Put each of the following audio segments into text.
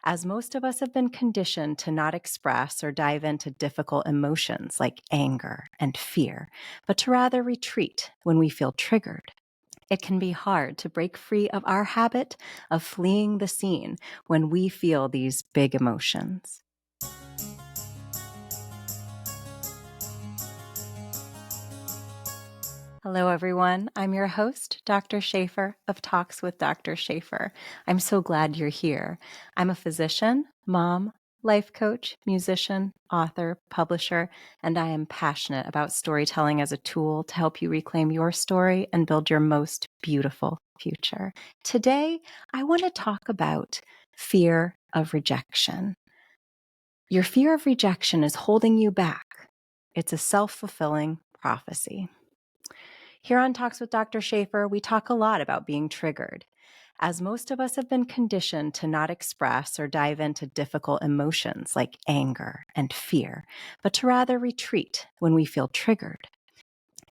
as most of us have been conditioned to not express or dive into difficult emotions like anger and fear, but to rather retreat when we feel triggered. It can be hard to break free of our habit of fleeing the scene when we feel these big emotions. Hello, everyone. I'm your host, Dr. Shafer of Talks with Dr. Shafer. I'm so glad you're here. I'm a physician, mom, life coach, musician, author, publisher, and I am passionate about storytelling as a tool to help you reclaim your story and build your most beautiful future. Today, I want to talk about fear of rejection. Your fear of rejection is holding you back. It's a self-fulfilling prophecy. Here on Talks with Dr. Shafer, we talk a lot about being triggered, as most of us have been conditioned to not express or dive into difficult emotions like anger and fear, but to rather retreat when we feel triggered.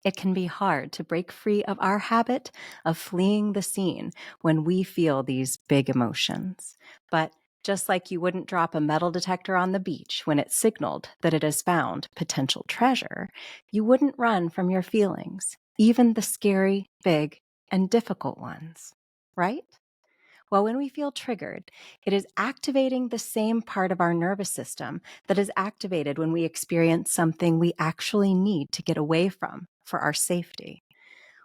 It can be hard to break free of our habit of fleeing the scene when we feel these big emotions. But just like you wouldn't drop a metal detector on the beach when it signaled that it has found potential treasure, you wouldn't run from your feelings, even the scary, big, and difficult ones, right? Well, when we feel triggered, it is activating the same part of our nervous system that is activated when we experience something we actually need to get away from for our safety.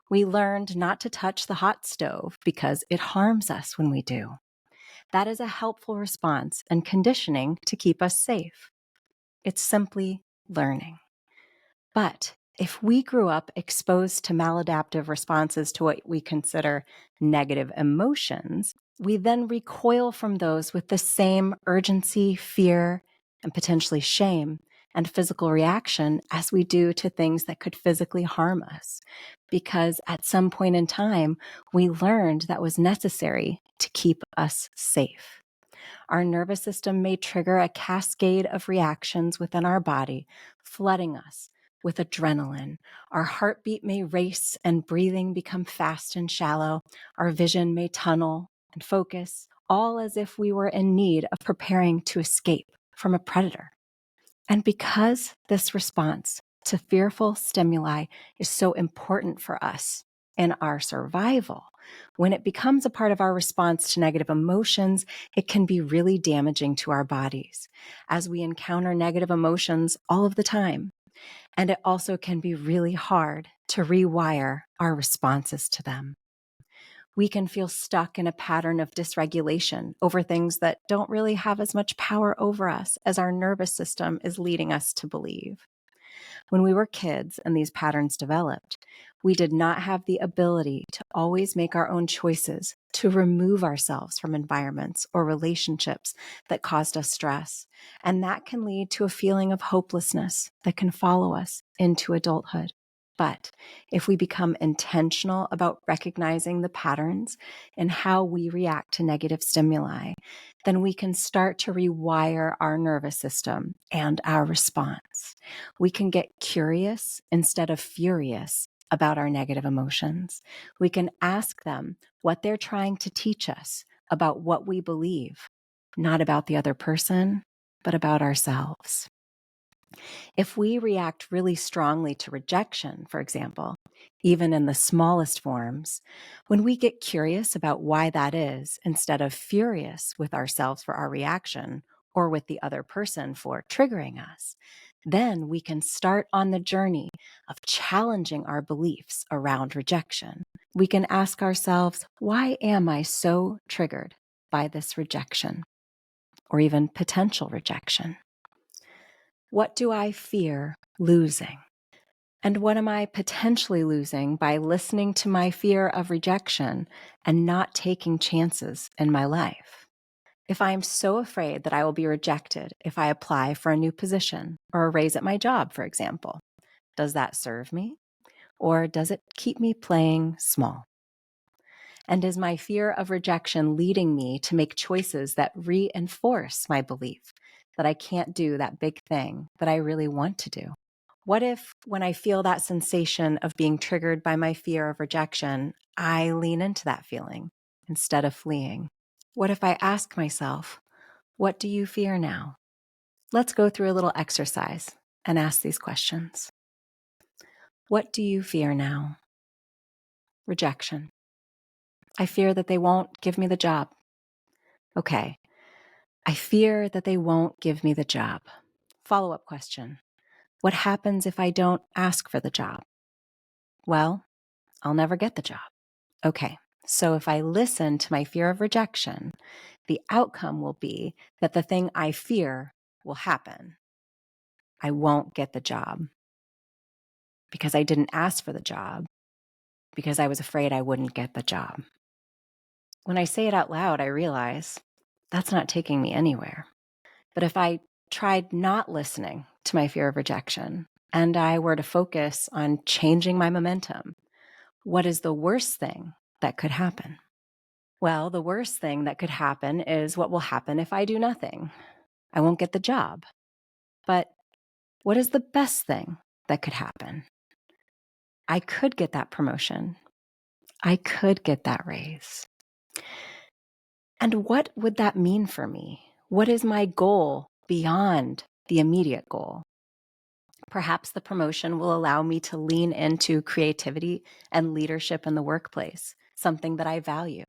We learned not to touch the hot stove because it harms us when we do. That is a helpful response and conditioning to keep us safe. It's simply learning. But if we grew up exposed to maladaptive responses to what we consider negative emotions, we then recoil from those with the same urgency, fear, and potentially shame and physical reaction as we do to things that could physically harm us. Because at some point in time, we learned that was necessary to keep us safe. Our nervous system may trigger a cascade of reactions within our body, flooding us with adrenaline. Our heartbeat may race and breathing become fast and shallow. Our vision may tunnel and focus, all as if we were in need of preparing to escape from a predator. And because this response to fearful stimuli is so important for us in our survival, when it becomes a part of our response to negative emotions, it can be really damaging to our bodies as we encounter negative emotions all of the time. And it also can be really hard to rewire our responses to them. We can feel stuck in a pattern of dysregulation over things that don't really have as much power over us as our nervous system is leading us to believe. When we were kids and these patterns developed, we did not have the ability to always make our own choices to remove ourselves from environments or relationships that caused us stress. And that can lead to a feeling of hopelessness that can follow us into adulthood. But if we become intentional about recognizing the patterns and how we react to negative stimuli, then we can start to rewire our nervous system and our response. We can get curious instead of furious about our negative emotions. We can ask them what they're trying to teach us about what we believe, not about the other person, but about ourselves. If we react really strongly to rejection, for example, even in the smallest forms, when we get curious about why that is, instead of furious with ourselves for our reaction or with the other person for triggering us, then we can start on the journey of challenging our beliefs around rejection. We can ask ourselves, why am I so triggered by this rejection or even potential rejection? What do I fear losing? And what am I potentially losing by listening to my fear of rejection and not taking chances in my life? If I am so afraid that I will be rejected if I apply for a new position or a raise at my job, for example, does that serve me? Or does it keep me playing small? And is my fear of rejection leading me to make choices that reinforce my belief that I can't do that big thing that I really want to do? What if, when I feel that sensation of being triggered by my fear of rejection, I lean into that feeling instead of fleeing? What if I ask myself, What do you fear now? Let's go through a little exercise and ask these questions. What do you fear now? Rejection. I fear that they won't give me the job. Okay. I fear that they won't give me the job. Follow-up question. What happens if I don't ask for the job? Well, I'll never get the job. Okay. So if I listen to my fear of rejection, the outcome will be that the thing I fear will happen. I won't get the job because I didn't ask for the job, because I was afraid I wouldn't get the job. When I say it out loud, I realize that's not taking me anywhere. But if I tried not listening to my fear of rejection and I were to focus on changing my momentum, what is the worst thing that could happen? Well, the worst thing that could happen is what will happen if I do nothing. I won't get the job. But what is the best thing that could happen? I could get that promotion. I could get that raise. And what would that mean for me? What is my goal beyond the immediate goal? Perhaps the promotion will allow me to lean into creativity and leadership in the workplace, something that I value.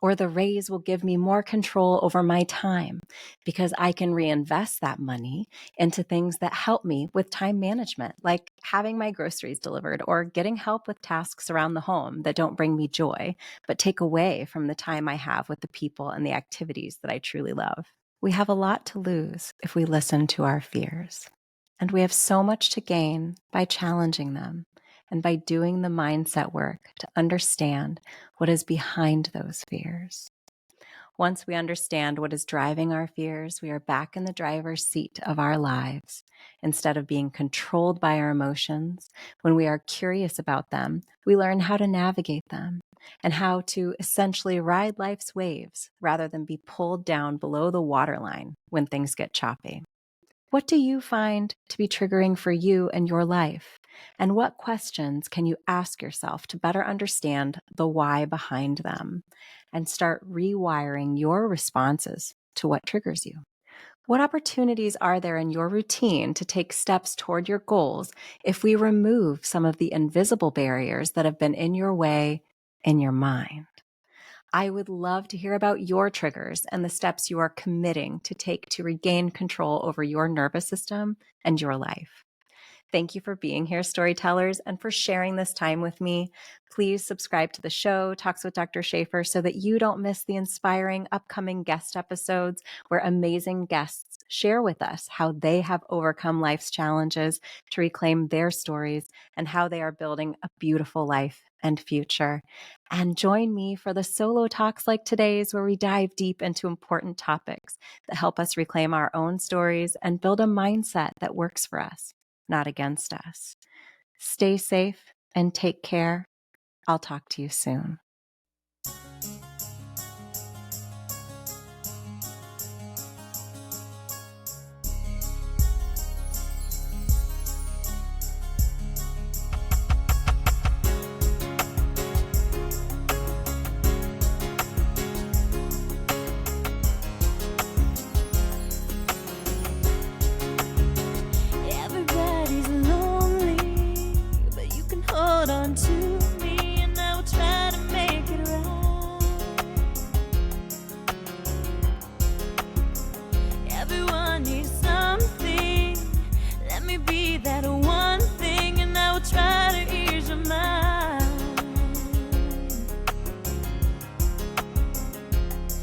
Or the raise will give me more control over my time because I can reinvest that money into things that help me with time management, like having my groceries delivered or getting help with tasks around the home that don't bring me joy, but take away from the time I have with the people and the activities that I truly love. We have a lot to lose if we listen to our fears, and we have so much to gain by challenging them and by doing the mindset work to understand what is behind those fears. Once we understand what is driving our fears, we are back in the driver's seat of our lives. Instead of being controlled by our emotions, when we are curious about them, we learn how to navigate them and how to essentially ride life's waves rather than be pulled down below the waterline when things get choppy. What do you find to be triggering for you and your life? And what questions can you ask yourself to better understand the why behind them and start rewiring your responses to what triggers you? What opportunities are there in your routine to take steps toward your goals if we remove some of the invisible barriers that have been in your way in your mind? I would love to hear about your triggers and the steps you are committing to take to regain control over your nervous system and your life. Thank you for being here, storytellers, and for sharing this time with me. Please subscribe to the show, Talks with Dr. Shafer, so that you don't miss the inspiring upcoming guest episodes where amazing guests share with us how they have overcome life's challenges to reclaim their stories and how they are building a beautiful life and future. And join me for the solo talks like today's, where we dive deep into important topics that help us reclaim our own stories and build a mindset that works for us, not against us. Stay safe and take care. I'll talk to you soon.